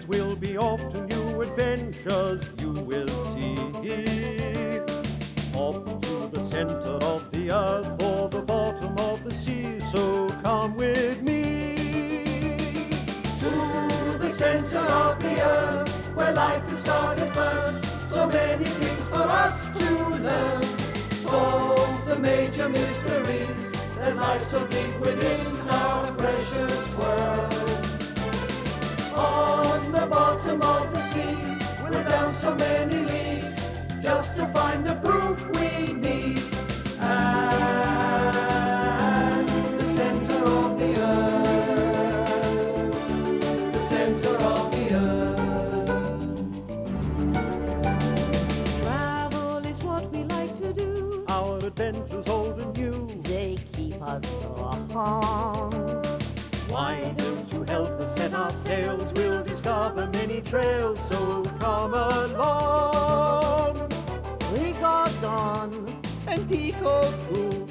we'll be off to new adventures, you will see. Off to the center of the earth or the bottom of the sea, so come with me. To the center of the earth, where life has started first, so many things for us to learn. Solve the major mysteries that lie so deep within our precious world. On the bottom of the sea, we're down so many leagues, just to find the proof we need. And the center of the earth, the center of the earth. Travel is what we like to do. Our adventures old and new, They keep us on. why don't you help us set our sails? We'll discover many trails, so come along. Rigadon And Tico too.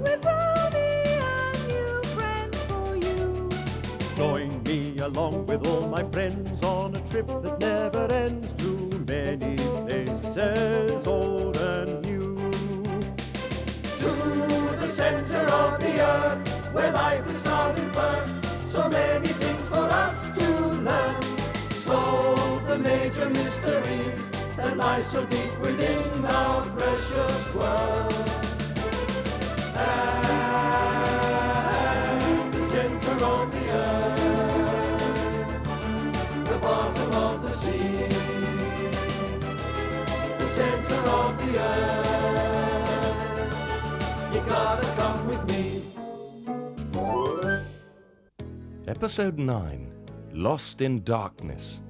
with Romy and new friends for you. Join me along with all my friends on a trip that never ends to many places old and new. To the center of the earth, where life is starting first, so many things for us to learn. Solve the major mysteries that lie so deep within our precious world. And the center of the earth, the bottom of the sea, the center of the earth, you gotta come with me. Episode 9, Lost in Darkness.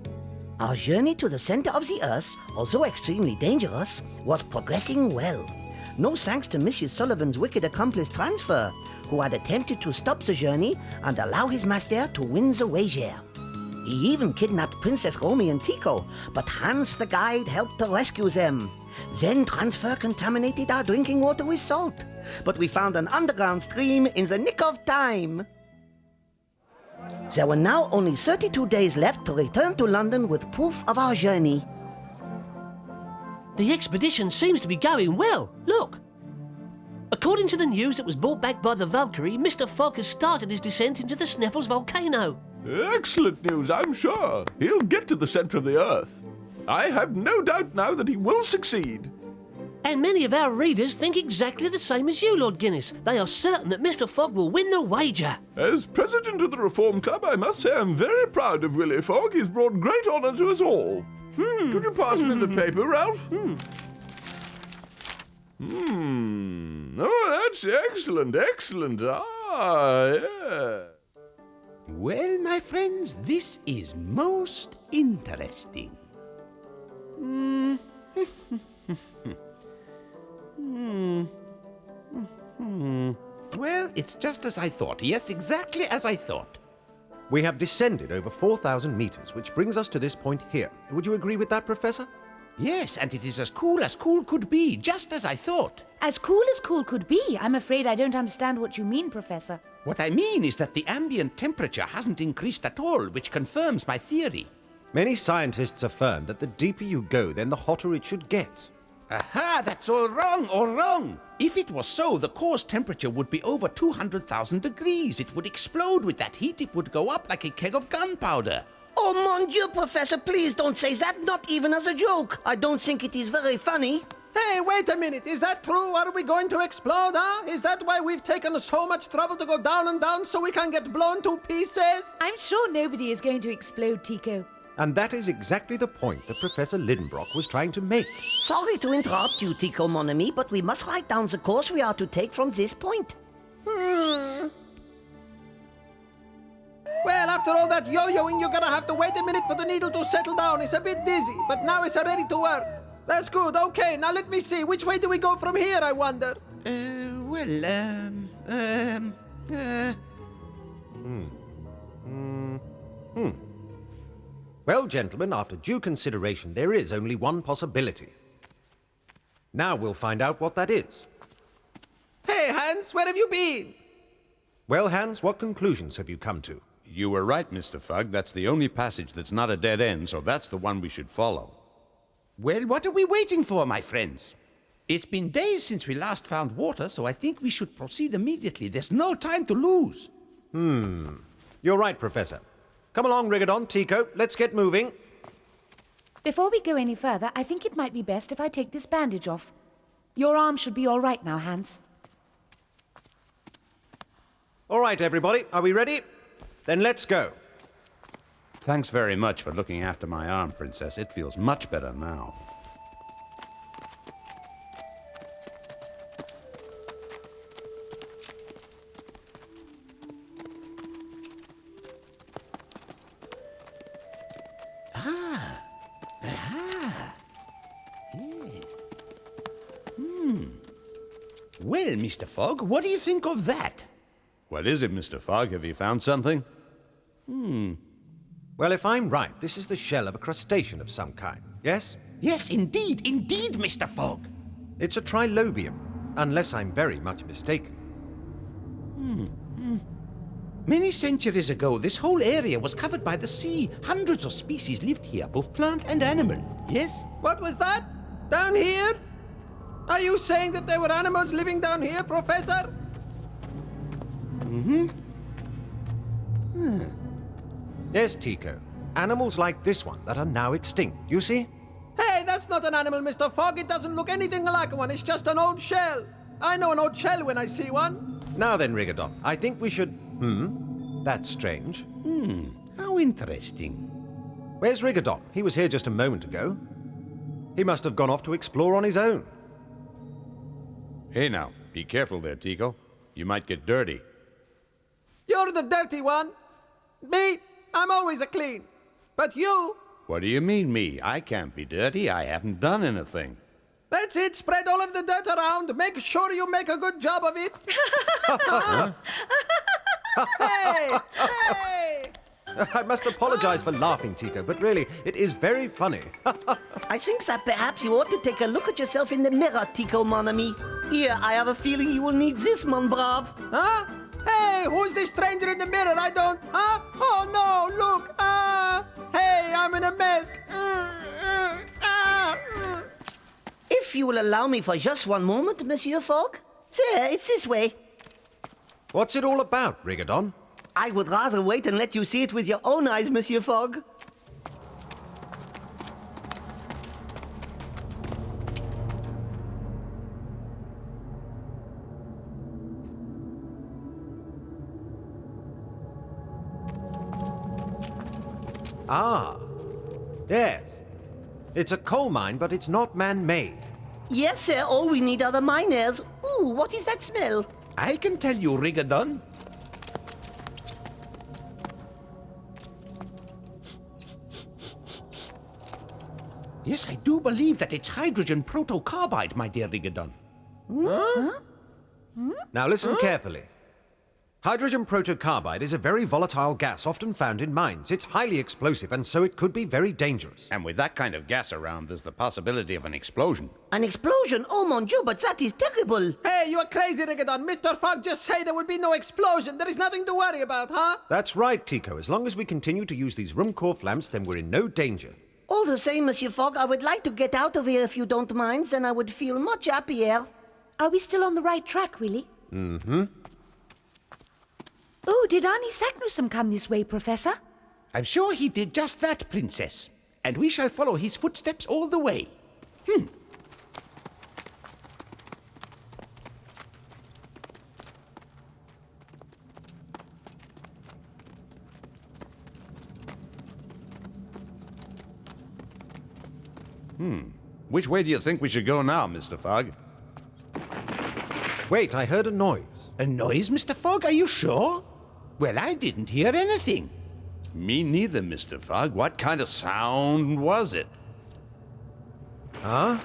Our journey to the center of the Earth, although extremely dangerous, was progressing well. No thanks to Mrs. Sullivan's wicked accomplice Transfer, who had attempted to stop the journey and allow his master to win the wager. He even kidnapped Princess Romy and Tico, but Hans the guide helped to rescue them. Then Transfer contaminated our drinking water with salt, but we found an underground stream in the nick of time. There were now only 32 days left to return to London with proof of our journey. The expedition seems to be going well. Look! According to the news that was brought back by the Valkyrie, Mr. Fogg has started his descent into the Sneffels volcano. Excellent news, I'm sure. He'll get to the center of the earth. I have no doubt now that he will succeed. And many of our readers think exactly the same as you, Lord Guinness. They are certain that Mr. Fogg will win the wager. As president of the Reform Club, I must say I'm very proud of Willy Fogg. He's brought great honor to us all. Could you pass me the paper, Ralph? Oh, that's excellent, excellent. Ah, yeah. Well, my friends, this is most interesting. Well, it's just as I thought. Yes, exactly as I thought. We have descended over 4,000 meters, which brings us to this point here. Would you agree with that, Professor? Yes, and it is as cool could be, just as I thought. As cool could be. I'm afraid I don't understand what you mean, Professor. What I mean is that the ambient temperature hasn't increased at all, which confirms my theory. Many scientists affirm that the deeper you go, then the hotter it should get. Aha, that's all wrong. If it was so, the core's temperature would be over 200,000 degrees. It would explode with that heat. It would go up like a keg of gunpowder. Oh, mon Dieu, Professor, please don't say that, not even as a joke. I don't think it is very funny. Hey, wait a minute. Is that true? Are we going to explode, huh? Is that why we've taken so much trouble to go down and down so we can get blown to pieces? I'm sure nobody is going to explode, Tico. And that is exactly the point that Professor Lidenbrock was trying to make. Sorry to interrupt you, Tico, mon ami, but we must write down the course we are to take from this point. Well, after all that yo-yoing, you're gonna have to wait a minute for the needle to settle down. It's a bit dizzy, but now it's ready to work. That's good. Okay, now let me see. Which way do we go from here, I wonder? Well, gentlemen, after due consideration, there is only one possibility. Now we'll find out what that is. Hey, Hans, where have you been? Well, Hans, what conclusions have you come to? You were right, Mr. Fogg. That's the only passage that's not a dead end, so that's the one we should follow. Well, what are we waiting for, my friends? It's been days since we last found water, so I think we should proceed immediately. There's no time to lose. You're right, Professor. Come along, Rigadon, Tico. Let's get moving. Before we go any further, I think it might be best if I take this bandage off. Your arm should be all right now, Hans. All right, everybody. Are we ready? Then let's go. Thanks very much for looking after my arm, Princess. It feels much better now. Well, Mr. Fogg, what do you think of that? What is it, Mr. Fogg? Have you found something? Well, if I'm right, this is the shell of a crustacean of some kind, yes? Yes, indeed, indeed, Mr. Fogg. It's a trilobium, unless I'm very much mistaken. Many centuries ago, this whole area was covered by the sea. Hundreds of species lived here, both plant and animal. Yes? What was that? Down here? Are you saying that there were animals living down here, Professor? Yes, Tico. Animals like this one that are now extinct, you see? Hey, that's not an animal, Mr. Fogg. It doesn't look anything like one. It's just an old shell. I know an old shell when I see one. Now then, Rigadon, I think we should... That's strange. How interesting. Where's Rigadon? He was here just a moment ago. He must have gone off to explore on his own. Hey now, be careful there, Tico. You might get dirty. You're the dirty one. Me, I'm always a clean. But you... What do you mean, me? I can't be dirty. I haven't done anything. That's it. Spread all of the dirt around. Make sure you make a good job of it. Hey! Hey! I must apologize for laughing, Tico, but really, it is very funny. I think that perhaps you ought to take a look at yourself in the mirror, Tico, mon ami. Here, I have a feeling you will need this, mon brave. Huh? Hey, who's this stranger in the mirror? I don't... Huh? Oh, no, look. Hey, I'm in a mess. If you will allow me for just one moment, Monsieur Fogg. There, it's this way. What's it all about, Rigadon? I would rather wait and let you see it with your own eyes, Monsieur Fogg. Ah, yes. It's a coal mine, but it's not man-made. Yes, sir, all we need are the miners. Ooh, what is that smell? I can tell you, Rigadon. Yes, I do believe that it's hydrogen protocarbide, my dear Rigadon. Now listen carefully. Hydrogen protocarbide is a very volatile gas often found in mines. It's highly explosive, and so it could be very dangerous. And with that kind of gas around, there's the possibility of an explosion. An explosion? Oh, mon Dieu, but that is terrible. Hey, you are crazy, Rigadon. Mr. Fogg just said there will be no explosion. There is nothing to worry about, huh? That's right, Tico. As long as we continue to use these Ruhmkorff lamps, then we're in no danger. All the same, Monsieur Fogg, I would like to get out of here if you don't mind, then I would feel much happier. Are we still on the right track, Willy? Mm-hmm. Oh, did Arnie Saknussemm come this way, Professor? I'm sure he did just that, Princess. And we shall follow his footsteps all the way. Which way do you think we should go now, Mr. Fogg? Wait, I heard a noise. A noise, Mr. Fogg? Are you sure? Well, I didn't hear anything. Me neither, Mr. Fogg. What kind of sound was it? Huh?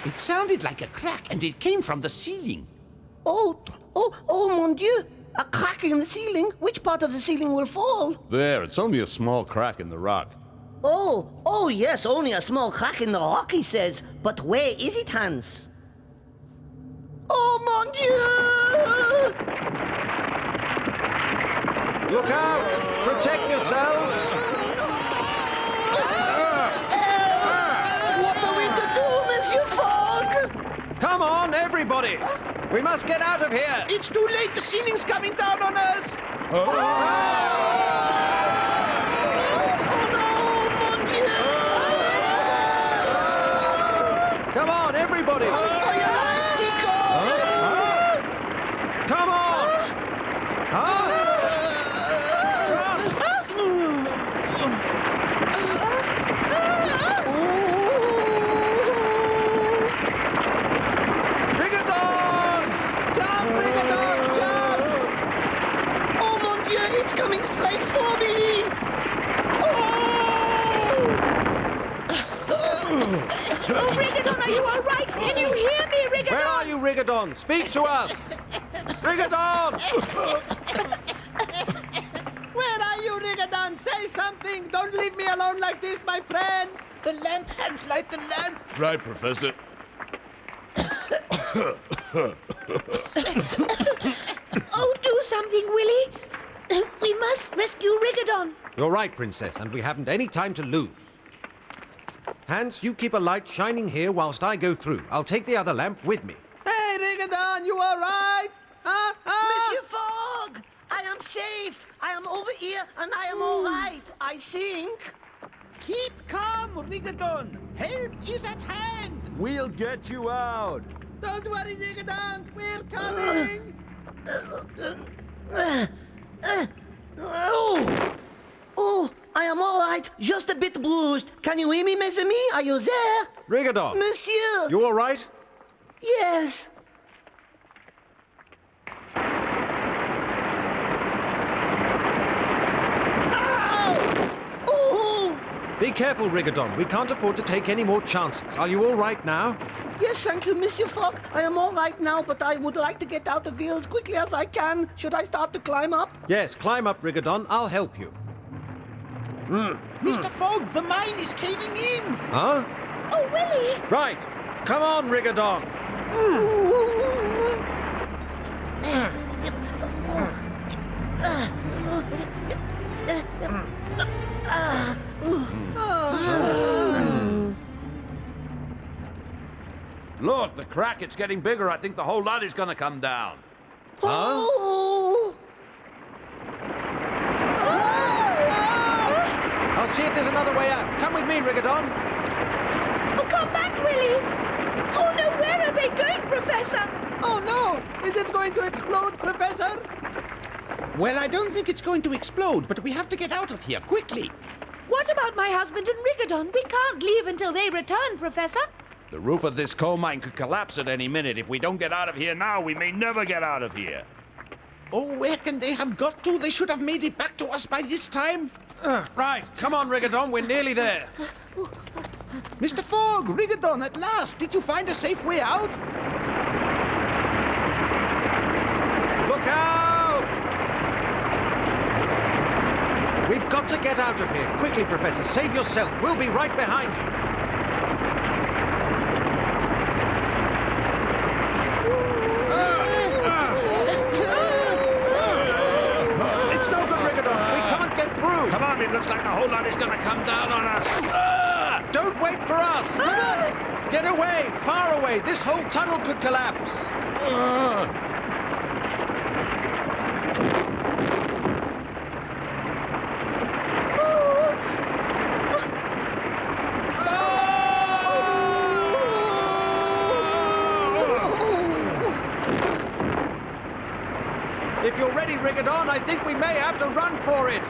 It sounded like a crack, and it came from the ceiling. Oh, mon Dieu. A crack in the ceiling? Which part of the ceiling will fall? There, it's only a small crack in the rock. Oh, yes, only a small crack in the rock, he says. But where is it, Hans? Oh, mon Dieu! Look out! Protect yourselves! What are we to do, Monsieur Fogg? Come on, everybody! We must get out of here! It's too late. The ceiling's coming down on us. Oh no, mon Dieu! Come on, everybody! For your life, Tico! Come on! Rigadon! Jump, Rigadon, jump! Oh mon Dieu, it's coming straight for me! Oh, Rigadon, are you all right? Can you hear me, Rigadon? Where are you, Rigadon? Speak to us! Rigadon! Where are you, Rigadon? Say something! Don't leave me alone like this, my friend! The lamp hands light the lamp. Right, Professor. Oh, do something, Willy. We must rescue Rigadon. You're right, Princess, and we haven't any time to lose. Hans, you keep a light shining here whilst I go through. I'll take the other lamp with me. Hey, Rigadon, you all right? Huh? Monsieur Fogg! I am safe! I am over here and I am all right, I think. Keep calm, Rigadon. Help is at hand. We'll get you out. Don't worry, Rigadon. We're coming. Oh, I am all right, just a bit bruised. Can you hear me, mes amis? Are you there? Rigadon! Monsieur! You all right? Yes. Ow! Oh! Be careful, Rigadon. We can't afford to take any more chances. Are you all right now? Yes, thank you, Monsieur Fogg. I am all right now, but I would like to get out of here as quickly as I can. Should I start to climb up? Yes, climb up, Rigadon. I'll help you. Mr. Fogg, the mine is caving in. Huh? Oh, Willy! Right. Come on, Rigadon. Look, the crack, it's getting bigger. I think the whole lot is going to come down. Oh! I'll see if there's another way out. Come with me, Rigadon. Oh, come back, Willy! Oh, no, where are they going, Professor? Oh, no! Is it going to explode, Professor? Well, I don't think it's going to explode, but we have to get out of here quickly. What about my husband and Rigadon? We can't leave until they return, Professor. The roof of this coal mine could collapse at any minute. If we don't get out of here now, we may never get out of here. Oh, where can they have got to? They should have made it back to us by this time. Right. Come on, Rigadon. We're nearly there. Mr. Fogg, Rigadon, at last. Did you find a safe way out? Look out! We've got to get out of here. Quickly, Professor. Save yourself. We'll be right behind you. It's no good, Rigadon. We can't get through. Come on, it looks like the whole lot is going to come down on us. Don't wait for us. Get away, far away. This whole tunnel could collapse. If you're ready, Rigadon, I think we may have to run for it.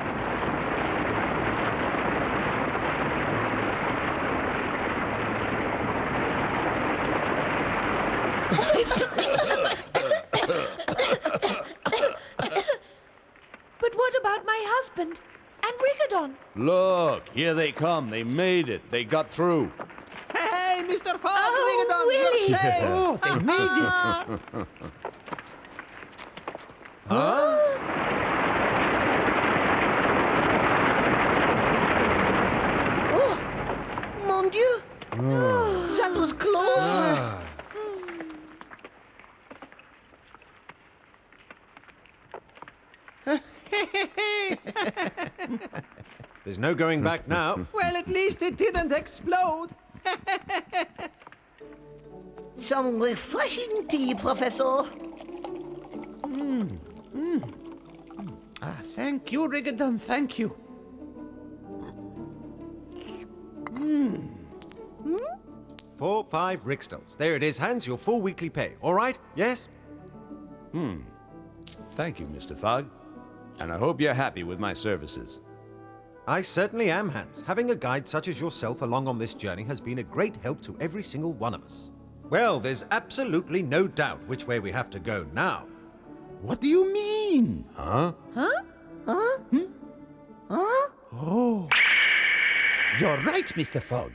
But what about my husband and Rigadon? Look, here they come. They made it. They got through. Hey, Mr. Fogg, Oh, Rigadon, Willy! you're safe. Oh, they made it. Mon Dieu! That was close. There's no going back now. Well, at least it didn't explode. Some refreshing tea, Professor. Thank you, Rigadon, thank you. 4, 5 Rickstels. There it is, Hans, your full weekly pay. All right? Yes? Thank you, Mr. Fogg. And I hope you're happy with my services. I certainly am, Hans. Having a guide such as yourself along on this journey has been a great help to every single one of us. Well, there's absolutely no doubt which way we have to go now. What do you mean? Huh? Oh. You're right, Mr. Fogg.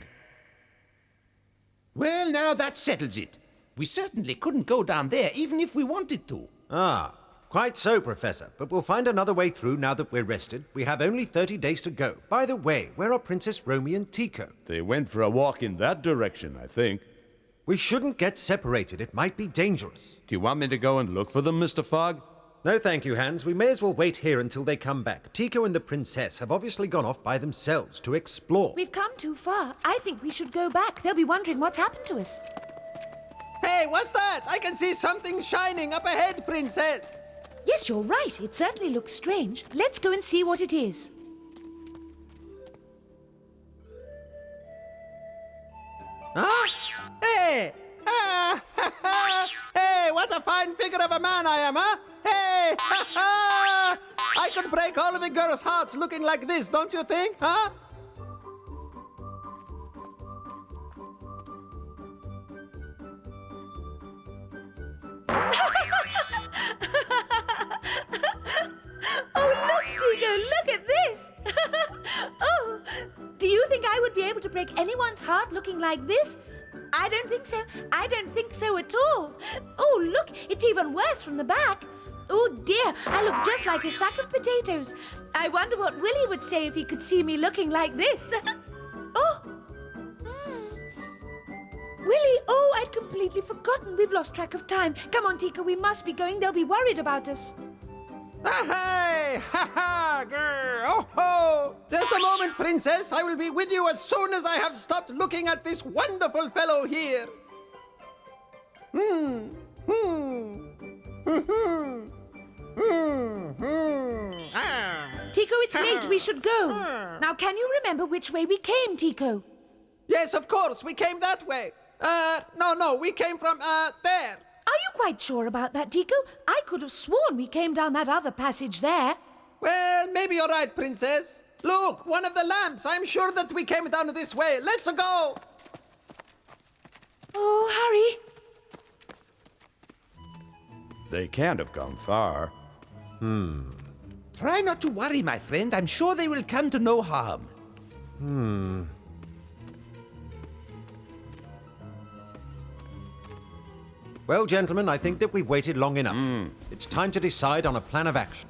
Well, now that settles it. We certainly couldn't go down there, even if we wanted to. Ah, quite so, Professor. But we'll find another way through now that we're rested. We have only 30 days to go. By the way, where are Princess Romy and Tico? They went for a walk in that direction, I think. We shouldn't get separated. It might be dangerous. Do you want me to go and look for them, Mr. Fogg? No, thank you, Hans. We may as well wait here until they come back. Tico and the Princess have obviously gone off by themselves to explore. We've come too far. I think we should go back. They'll be wondering what's happened to us. Hey, what's that? I can see something shining up ahead, Princess. Yes, you're right. It certainly looks strange. Let's go and see what it is. Huh? Hey! Hey, what a fine figure of a man I am, huh? Hey! I could break all of the girls' hearts looking like this, don't you think, huh? Oh, look, Tico, look at this. Oh, do you think I would be able to break anyone's heart looking like this? I don't think so. I don't think so at all. Oh, look, it's even worse from the back. Oh, dear, I look just like a sack of potatoes. I wonder what Willy would say if he could see me looking like this. Oh. Willy, oh, I'd completely forgotten. We've lost track of time. Come on, Tico, we must be going. They'll be worried about us. Hey! Ha ha! Grr! Oh ho! Just a moment, Princess. I will be with you as soon as I have stopped looking at this wonderful fellow here. Tico, it's late. We should go. Now, can you remember which way we came, Tico? Yes, of course. We came that way. No, we came from, there. Are you quite sure about that, Tico? I could have sworn we came down that other passage there. Well, maybe you're right, Princess. Look, one of the lamps. I'm sure that we came down this way. Let's go. Oh, hurry. They can't have gone far. Try not to worry, my friend. I'm sure they will come to no harm. Well, gentlemen, I think that we've waited long enough. It's time to decide on a plan of action.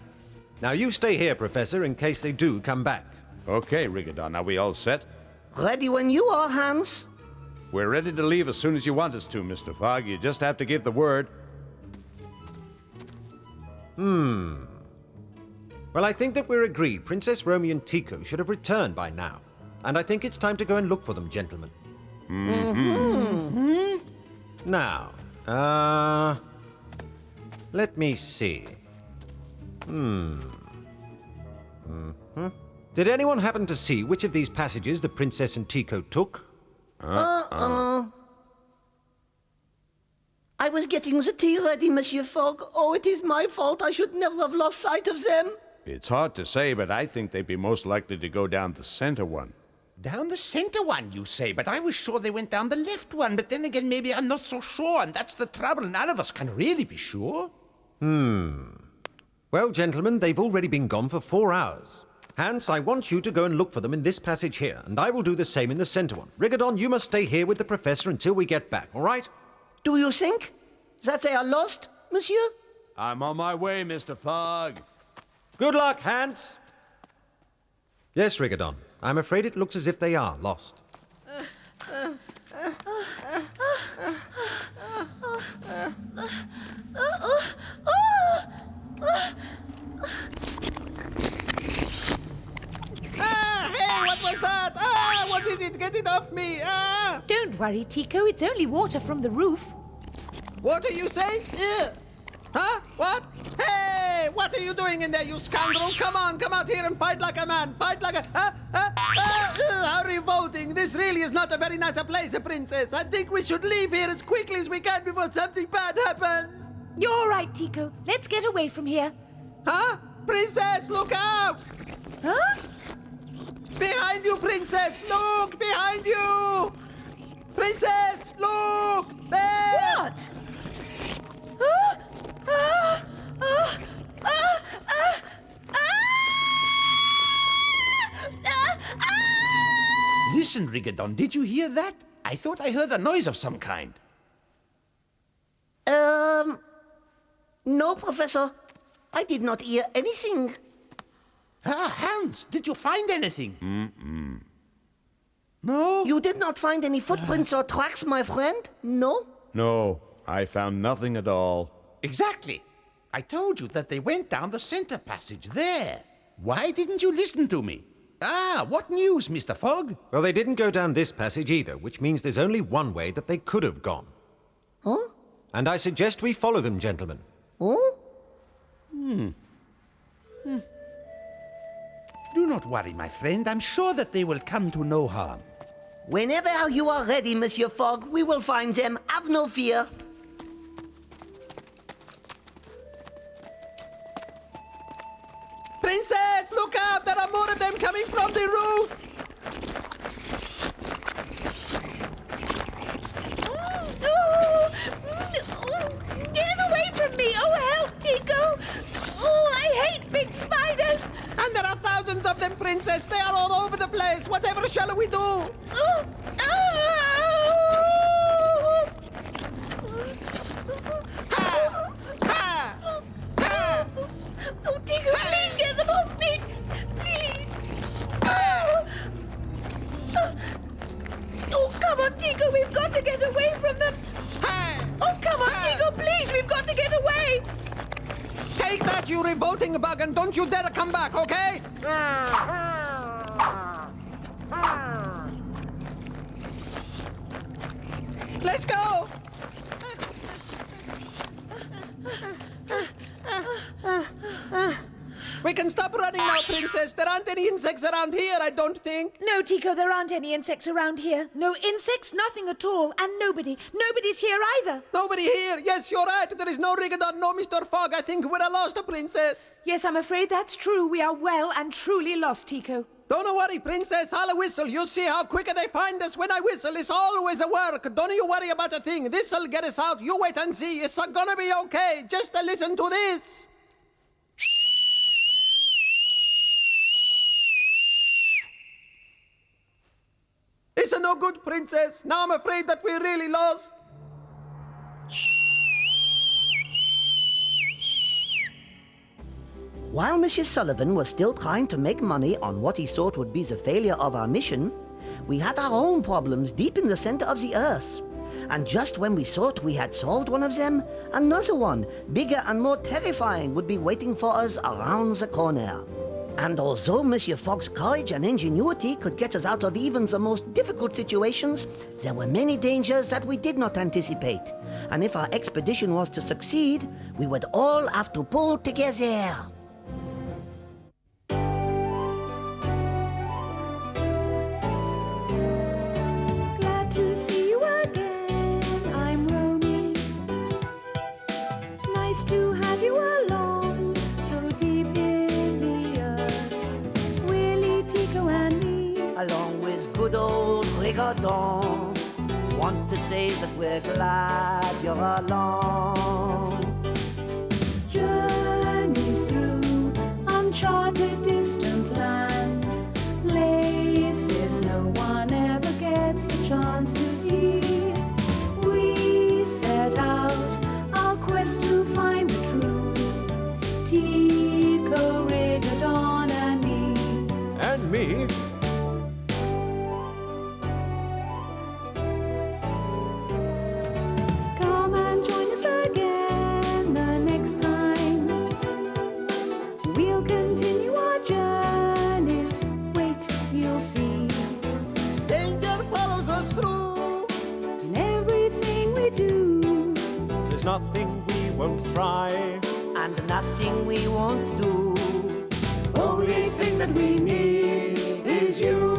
Now, you stay here, Professor, in case they do come back. Okay, Rigadon, are we all set? Ready when you are, Hans. We're ready to leave as soon as you want us to, Mr. Fogg. You just have to give the word. Well, I think that we're agreed. Princess Romy and Tico should have returned by now. And I think it's time to go and look for them, gentlemen. Now, let me see. Did anyone happen to see which of these passages the Princess and Tico took? I was getting the tea ready, Monsieur Fogg. Oh, it is my fault. I should never have lost sight of them. It's hard to say, but I think they'd be most likely to go down the center one. Down the center one, you say, but I was sure they went down the left one. But then again, maybe I'm not so sure, and that's the trouble. None of us can really be sure. Well, gentlemen, they've already been gone for 4 hours. Hans, I want you to go and look for them in this passage here, and I will do the same in the center one. Rigadon, you must stay here with the Professor until we get back, all right? Do you think that they are lost, Monsieur? I'm on my way, Mr. Fogg. Good luck, Hans! Yes, Rigadon. I'm afraid it looks as if they are lost. is that? Ah, what is it? Get it off me! Ah! Don't worry, Tico. It's only water from the roof. What do you say? Huh? What? Hey! What are you doing in there, you scoundrel? Come on, come out here and fight like a man. Fight like a... how revolting. This really is not a very nice place, princess. I think we should leave here as quickly as we can before something bad happens. You're right, Tico. Let's get away from here. Huh? Princess, look out! Huh? Behind you, princess! Look! Behind you! Princess, look! There! What? Ah! Ah! Ah! Ah! Ah! Ah! Ah! Listen, Rigadon, did you hear that? I thought I heard a noise of some kind. No, Professor. I did not hear anything. Ah, Hans, did you find anything? No? You did not find any footprints or tracks, my friend? No? No, I found nothing at all. Exactly. I told you that they went down the center passage there. Why didn't you listen to me? Ah, what news, Mr. Fogg? Well, they didn't go down this passage either, which means there's only one way that they could have gone. Huh? And I suggest we follow them, gentlemen. Oh? Do not worry, my friend. I'm sure that they will come to no harm. Whenever you are ready, Monsieur Fogg, we will find them. Have no fear. Princess, look out! There are more of them coming from the roof! Get away from me! Oh, help, Tico! Oh, I hate big spiders! And there are thousands of them, princess! They are all over the place! Whatever shall we do? Oh! Ha! Ha! Ha! Oh, Tico, please get them off me! Please! Oh! Oh, come on, Tico, we've got to get away from them! Ha! Oh, come on, Tico, please, we've got to get away! Take that, you revolting bug, and don't you dare come back, okay? Let's go! We can stop running now, princess. There aren't any insects around here, I don't think. No, Tico, there aren't any insects around here. No insects, nothing at all, and nobody's here either. Nobody here. Yes, you're right. There is no Rigadon, no Mr. Fogg. I think we're a lost princess. Yes, I'm afraid that's true. We are well and truly lost, Tico. Don't worry, princess. I'll whistle. You see how quicker they find us when I whistle. It's always a work. Don't you worry about a thing. This'll get us out. You wait and see. It's gonna be okay. Just listen to this. It's no good, princess. Now I'm afraid that we're really lost. While Monsieur Sullivan was still trying to make money on what he thought would be the failure of our mission, we had our own problems deep in the center of the Earth. And just when we thought we had solved one of them, another one, bigger and more terrifying, would be waiting for us around the corner. And although Monsieur Fogg's courage and ingenuity could get us out of even the most difficult situations, there were many dangers that we did not anticipate. And if our expedition was to succeed, we would all have to pull together. Glad to see you again. I'm Romy. Nice to have you along, so deep in the earth. Willy, Tico, and me. Along with good old Rigadon, want to say that we're glad you're along. Journeys through uncharted distant lands, places no one ever gets the chance to see. We set out our quest to find the truth. Tico, Rigadon, and me. And me. Come and join us again the next time. We'll continue our journeys. Wait, you'll see. and nothing we won't do. Only thing that we need is you.